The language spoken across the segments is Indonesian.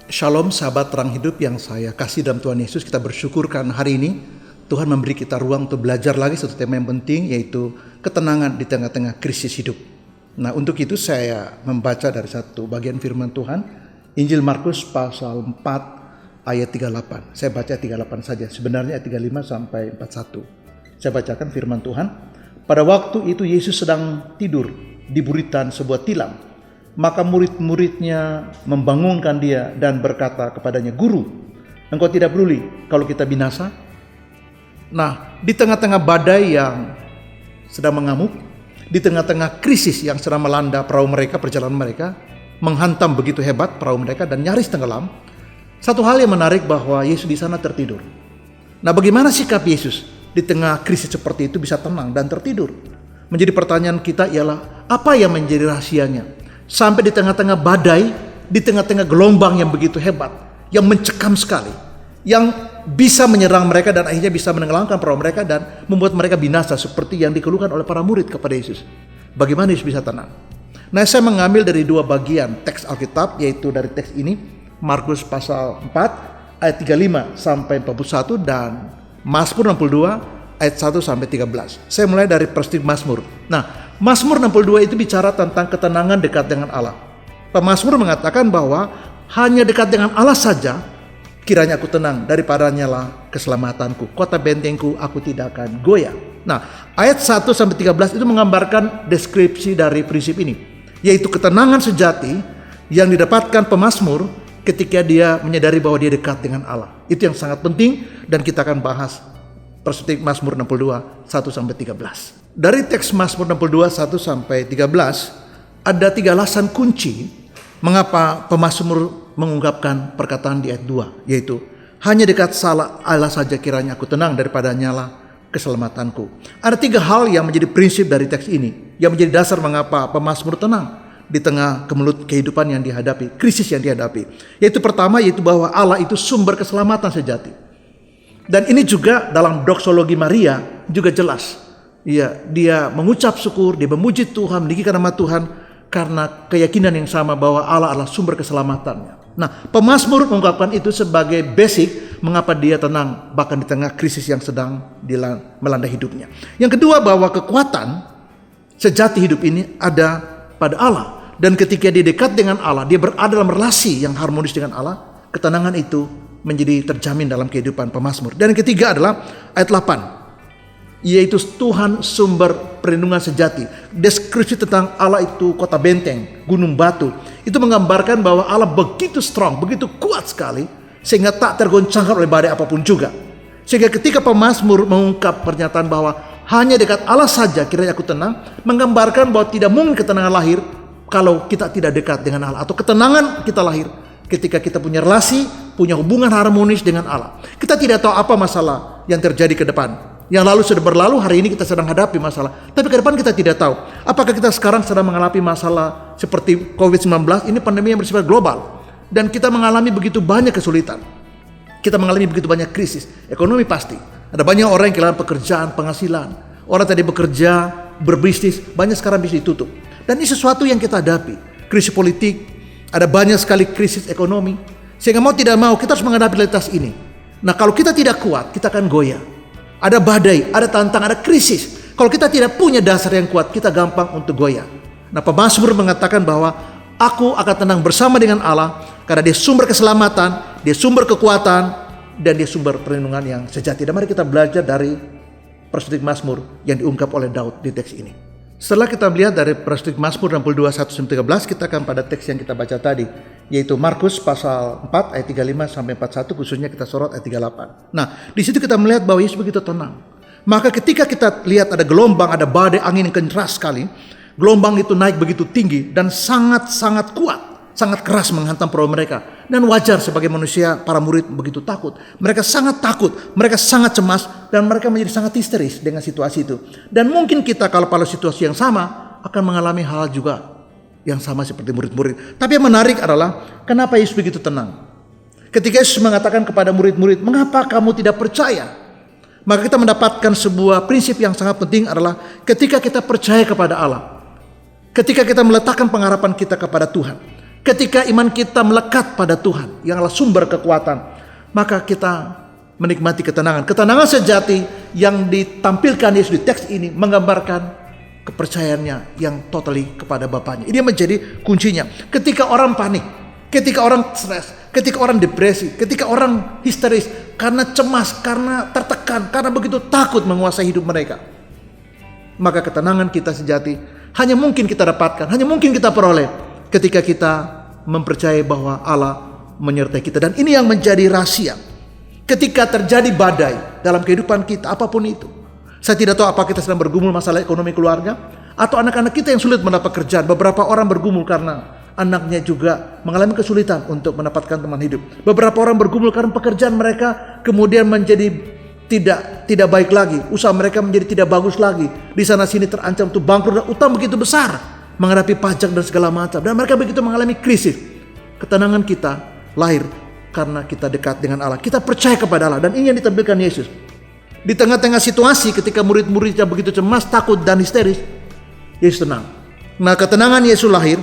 Shalom sahabat terang hidup yang saya kasih dalam Tuhan Yesus. Kita bersyukur karena hari ini Tuhan memberi kita ruang untuk belajar lagi satu tema yang penting, yaitu ketenangan di tengah-tengah krisis hidup. Nah, untuk itu saya membaca dari satu bagian firman Tuhan, Injil Markus pasal 4 ayat 38. Saya baca 38 saja, sebenarnya ayat 35 sampai 41. Saya bacakan firman Tuhan. Pada waktu itu Yesus sedang tidur di buritan sebuah tilam. Maka murid-muridnya membangunkan dia dan berkata kepadanya, "Guru, engkau tidak peduli kalau kita binasa?" Nah, di tengah-tengah badai yang sedang mengamuk, di tengah-tengah krisis yang sedang melanda perahu mereka, perjalanan mereka, menghantam begitu hebat perahu mereka dan nyaris tenggelam. Satu hal yang menarik bahwa Yesus di sana tertidur. Nah, bagaimana sikap Yesus di tengah krisis seperti itu bisa tenang dan tertidur? Menjadi pertanyaan kita ialah, apa yang menjadi rahasianya? Sampai di tengah-tengah badai, di tengah-tengah gelombang yang begitu hebat, yang mencekam sekali, yang bisa menyerang mereka dan akhirnya bisa menenggelamkan perahu mereka dan membuat mereka binasa seperti yang dikeluhkan oleh para murid kepada Yesus. Bagaimana Yesus bisa tenang? Nah, saya mengambil dari dua bagian teks Alkitab, yaitu dari teks ini, Markus pasal 4 ayat 35 sampai 41 dan Mazmur 62 ayat 1 sampai 13. Saya mulai dari perspektif Mazmur. Nah, Mazmur 62 itu bicara tentang ketenangan dekat dengan Allah. Pemazmur mengatakan bahwa hanya dekat dengan Allah saja kiranya aku tenang, daripadanya lah keselamatanku. Kota bentengku aku tidak akan goyah. Nah, ayat 1 sampai 13 itu menggambarkan deskripsi dari prinsip ini, yaitu ketenangan sejati yang didapatkan pemazmur ketika dia menyadari bahwa dia dekat dengan Allah. Itu yang sangat penting dan kita akan bahas perspektif Mazmur 62 1 sampai 13. Dari teks Mazmur 62 1 sampai 13 ada 3 alasan kunci mengapa pemazmur mengungkapkan perkataan di ayat 2, yaitu hanya dekat Allah saja kiranya aku tenang, daripadanya lah keselamatanku. Ada 3 hal yang menjadi prinsip dari teks ini yang menjadi dasar mengapa pemazmur tenang di tengah kemelut kehidupan yang dihadapi, krisis yang dihadapi. Yaitu pertama, yaitu bahwa Allah itu sumber keselamatan sejati. Dan ini juga dalam doksologi Maria juga jelas. Ya, dia mengucap syukur, dia memuji Tuhan, meninggikan nama Tuhan karena keyakinan yang sama bahwa Allah adalah sumber keselamatannya. Nah, pemazmur mengungkapkan itu sebagai basic mengapa dia tenang bahkan di tengah krisis yang sedang melanda hidupnya. Yang kedua, bahwa kekuatan sejati hidup ini ada pada Allah. Dan ketika dia dekat dengan Allah, dia berada dalam relasi yang harmonis dengan Allah, ketenangan itu menjadi terjamin dalam kehidupan pemazmur. Dan yang ketiga adalah ayat 8, yaitu Tuhan sumber perlindungan sejati. Deskripsi tentang Allah itu kota benteng, gunung batu. Itu menggambarkan bahwa Allah begitu strong, begitu kuat sekali, sehingga tak tergoncangkan oleh badai apapun juga. Sehingga ketika pemazmur mengungkap pernyataan bahwa hanya dekat Allah saja kiranya aku tenang, menggambarkan bahwa tidak mungkin ketenangan lahir kalau kita tidak dekat dengan Allah. Atau ketenangan kita lahir ketika kita punya relasi, punya hubungan harmonis dengan Allah. Kita tidak tahu apa masalah yang terjadi ke depan. Yang lalu sudah berlalu, hari ini kita sedang hadapi masalah. Tapi ke depan kita tidak tahu. Apakah kita sekarang sedang mengalami masalah seperti COVID-19, ini pandemi yang bersifat global. Dan kita mengalami begitu banyak kesulitan. Kita mengalami begitu banyak krisis. Ekonomi pasti. Ada banyak orang yang kehilangan pekerjaan, penghasilan. Orang tadi bekerja, berbisnis, banyak sekarang bisa ditutup. Dan ini sesuatu yang kita hadapi. Krisis politik, ada banyak sekali krisis ekonomi. Sehingga mau tidak mau kita harus menghadapi realitas ini. Nah, kalau kita tidak kuat, kita akan goyah. Ada badai, ada tantangan, ada krisis. Kalau kita tidak punya dasar yang kuat, kita gampang untuk goyah. Nah, pemazmur mengatakan bahwa aku akan tenang bersama dengan Allah karena dia sumber keselamatan, dia sumber kekuatan, dan dia sumber perlindungan yang sejati. Dan mari kita belajar dari perspektif Mazmur yang diungkap oleh Daud di teks ini. Setelah kita melihat dari perspektif Mazmur 62 1 sampai 13, kita akan pada teks yang kita baca tadi, yaitu Markus pasal 4 ayat 35 sampai 41, khususnya kita sorot ayat 38. Nah, di situ kita melihat bahwa Yesus begitu tenang. Maka ketika kita lihat ada gelombang, ada badai angin yang keras sekali, gelombang itu naik begitu tinggi dan sangat-sangat kuat, sangat keras menghantam perahu mereka. Dan wajar sebagai manusia, para murid begitu takut. Mereka sangat takut, mereka sangat cemas, dan mereka menjadi sangat histeris dengan situasi itu. Dan mungkin kita kalau pada situasi yang sama akan mengalami hal juga yang sama seperti murid-murid. Tapi yang menarik adalah kenapa Yesus begitu tenang. Ketika Yesus mengatakan kepada murid-murid, "Mengapa kamu tidak percaya?" Maka kita mendapatkan sebuah prinsip yang sangat penting adalah ketika kita percaya kepada Allah, ketika kita meletakkan pengharapan kita kepada Tuhan, Ketika iman kita melekat pada Tuhan yang adalah sumber kekuatan, maka kita menikmati ketenangan. Ketenangan sejati yang ditampilkan Yesus di teks ini menggambarkan kepercayaannya yang totally kepada Bapaknya. Ini menjadi kuncinya. Ketika orang panik, ketika orang stres, ketika orang depresi, ketika orang histeris karena cemas, karena tertekan, karena begitu takut menguasai hidup mereka, maka ketenangan kita sejati hanya mungkin kita dapatkan, hanya mungkin kita peroleh ketika kita mempercayai bahwa Allah menyertai kita. Dan ini yang menjadi rahasia. Ketika terjadi badai dalam kehidupan kita, apapun itu. Saya tidak tahu apakah kita sedang bergumul masalah ekonomi keluarga, atau anak-anak kita yang sulit mendapat kerjaan. Beberapa orang bergumul karena anaknya juga mengalami kesulitan untuk mendapatkan teman hidup. Beberapa orang bergumul karena pekerjaan mereka kemudian menjadi tidak baik lagi. Usaha mereka menjadi tidak bagus lagi. Di sana sini terancam untuk bangkrut dan utang begitu besar, menghadapi pajak dan segala macam. Dan mereka begitu mengalami krisis. Ketenangan kita lahir karena kita dekat dengan Allah. Kita percaya kepada Allah. Dan ini yang ditampilkan Yesus. Di tengah-tengah situasi ketika murid-muridnya begitu cemas, takut dan histeris, Yesus tenang. Nah, ketenangan Yesus lahir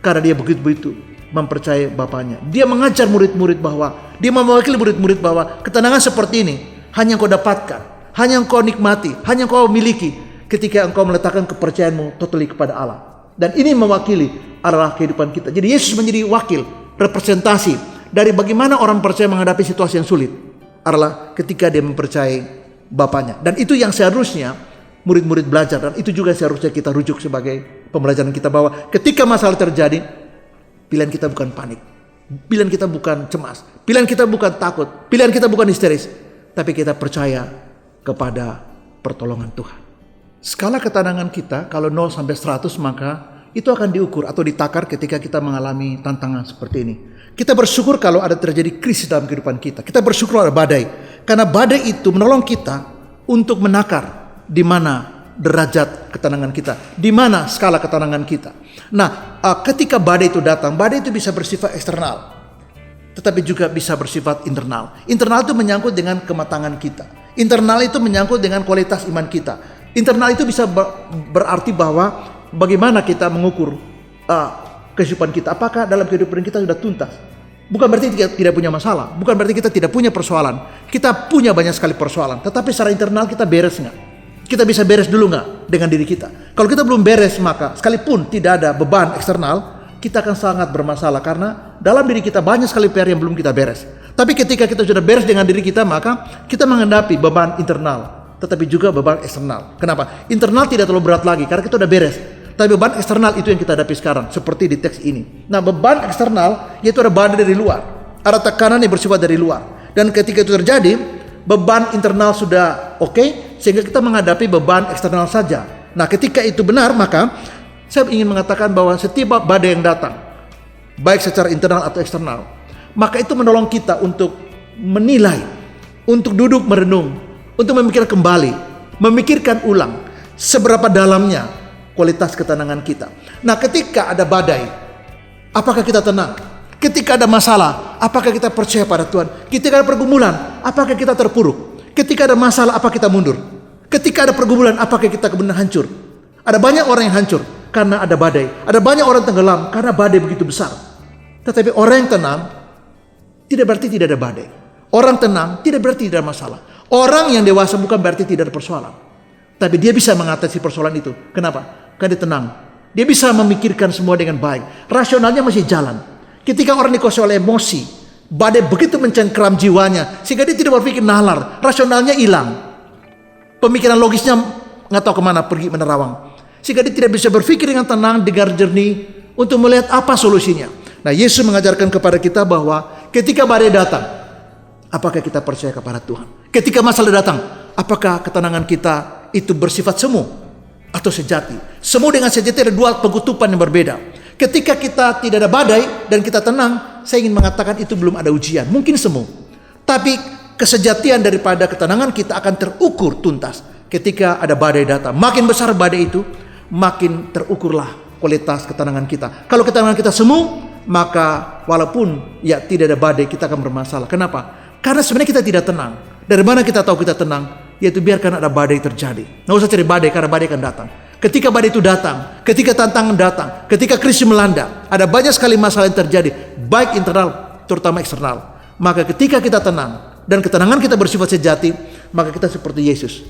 karena dia begitu-begitu mempercayai Bapaknya. Dia mengajar murid-murid bahwa, dia mewakili murid-murid bahwa ketenangan seperti ini hanya engkau dapatkan, hanya engkau nikmati, hanya engkau miliki ketika engkau meletakkan kepercayaanmu totally kepada Allah. Dan ini mewakili adalah kehidupan kita. Jadi Yesus menjadi wakil, representasi dari bagaimana orang percaya menghadapi situasi yang sulit adalah ketika dia mempercayai Bapaknya. Dan itu yang seharusnya murid-murid belajar. Dan itu juga seharusnya kita rujuk sebagai pembelajaran kita, bahwa ketika masalah terjadi, pilihan kita bukan panik, pilihan kita bukan cemas, pilihan kita bukan takut, pilihan kita bukan histeris, tapi kita percaya kepada pertolongan Tuhan. Skala ketenangan kita kalau 0 sampai 100, maka itu akan diukur atau ditakar ketika kita mengalami tantangan seperti ini. Kita bersyukur kalau ada terjadi krisis dalam kehidupan kita. Kita bersyukur ada badai. Karena badai itu menolong kita untuk menakar di mana derajat ketenangan kita, di mana skala ketenangan kita. Nah, ketika badai itu datang, badai itu bisa bersifat eksternal, tetapi juga bisa bersifat internal. Internal itu menyangkut dengan kematangan kita. Internal itu menyangkut dengan kualitas iman kita. Internal itu bisa berarti bahwa bagaimana kita mengukur kehidupan kita. Apakah dalam kehidupan kita sudah tuntas? Bukan berarti kita tidak punya masalah. Bukan berarti kita tidak punya persoalan. Kita punya banyak sekali persoalan. Tetapi secara internal kita beres nggak? Kita bisa beres dulu nggak dengan diri kita? Kalau kita belum beres, maka sekalipun tidak ada beban eksternal, kita akan sangat bermasalah. Karena dalam diri kita banyak sekali PR yang belum kita beres. Tapi ketika kita sudah beres dengan diri kita, maka kita menghadapi beban internal, tetapi juga beban eksternal. Kenapa? Internal tidak terlalu berat lagi karena kita sudah beres. Tapi beban eksternal itu yang kita hadapi sekarang, seperti di teks ini. Nah, beban eksternal yaitu ada badai dari luar, ada tekanan yang bersifat dari luar. Dan ketika itu terjadi, beban internal sudah oke, sehingga kita menghadapi beban eksternal saja. Nah, ketika itu benar, maka saya ingin mengatakan bahwa setiap badai yang datang, baik secara internal atau eksternal, maka itu menolong kita untuk menilai, untuk duduk merenung, untuk memikirkan kembali, memikirkan ulang seberapa dalamnya kualitas ketenangan kita. Nah, ketika ada badai, apakah kita tenang? Ketika ada masalah, apakah kita percaya pada Tuhan? Ketika ada pergumulan, apakah kita terpuruk? Ketika ada masalah, apakah kita mundur? Ketika ada pergumulan, apakah kita kemudian hancur? Ada banyak orang yang hancur karena ada badai. Ada banyak orang tenggelam karena badai begitu besar. Tetapi orang yang tenang tidak berarti tidak ada badai. Orang tenang tidak berarti tidak ada masalah. Orang yang dewasa bukan berarti tidak ada persoalan. Tapi dia bisa mengatasi persoalan itu. Kenapa? Karena dia tenang. Dia bisa memikirkan semua dengan baik. Rasionalnya masih jalan. Ketika orang dikuasai oleh emosi, badai begitu mencengkeram jiwanya, sehingga dia tidak berpikir nalar. Rasionalnya hilang. Pemikiran logisnya nggak tahu kemana, pergi menerawang. Sehingga dia tidak bisa berpikir dengan tenang, dengar jernih, untuk melihat apa solusinya. Nah, Yesus mengajarkan kepada kita bahwa ketika badai datang, apakah kita percaya kepada Tuhan? Ketika masalah datang, apakah ketenangan kita itu bersifat semu atau sejati? Semu dengan sejati ada dua pengutupan yang berbeda. Ketika kita tidak ada badai dan kita tenang, saya ingin mengatakan itu belum ada ujian, mungkin semu. Tapi kesejatian daripada ketenangan kita akan terukur tuntas ketika ada badai datang. Makin besar badai itu, makin terukurlah kualitas ketenangan kita. Kalau ketenangan kita semu, maka walaupun ya tidak ada badai, kita akan bermasalah. Kenapa? Karena sebenarnya kita tidak tenang. Dari mana kita tahu kita tenang? Yaitu biarkan ada badai terjadi. Nggak usah cari badai, karena badai akan datang. ketika badai itu datang, ketika tantangan datang, ketika krisis melanda, ada banyak sekali masalah yang terjadi, baik internal terutama eksternal. Maka ketika kita tenang dan ketenangan kita bersifat sejati, maka kita seperti Yesus.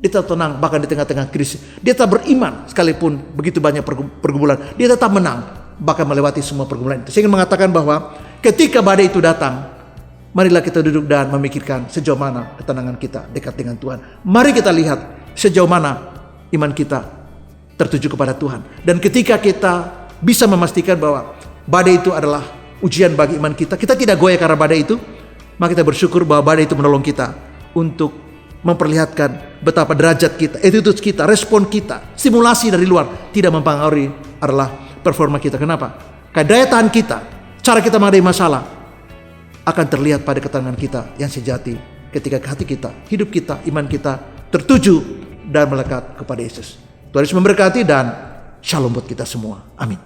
Dia tetap tenang bahkan di tengah-tengah krisis. Dia tetap beriman sekalipun begitu banyak pergumulan. Dia tetap menang bahkan melewati semua pergumulan itu. Saya ingin mengatakan bahwa ketika badai itu datang, marilah kita duduk dan memikirkan sejauh mana ketenangan kita dekat dengan Tuhan. Mari kita lihat sejauh mana iman kita tertuju kepada Tuhan. Dan ketika kita bisa memastikan bahwa badai itu adalah ujian bagi iman kita, kita tidak goyah karena badai itu, maka kita bersyukur bahwa badai itu menolong kita untuk memperlihatkan betapa derajat kita, attitude kita, respon kita, stimulasi dari luar tidak mempengaruhi adalah performa kita. Kenapa? Karena daya tahan kita, cara kita menghadapi masalah akan terlihat pada ketenangan kita yang sejati ketika hati kita, hidup kita, iman kita tertuju dan melekat kepada Yesus. Tuhan Yesus memberkati dan shalom buat kita semua. Amin.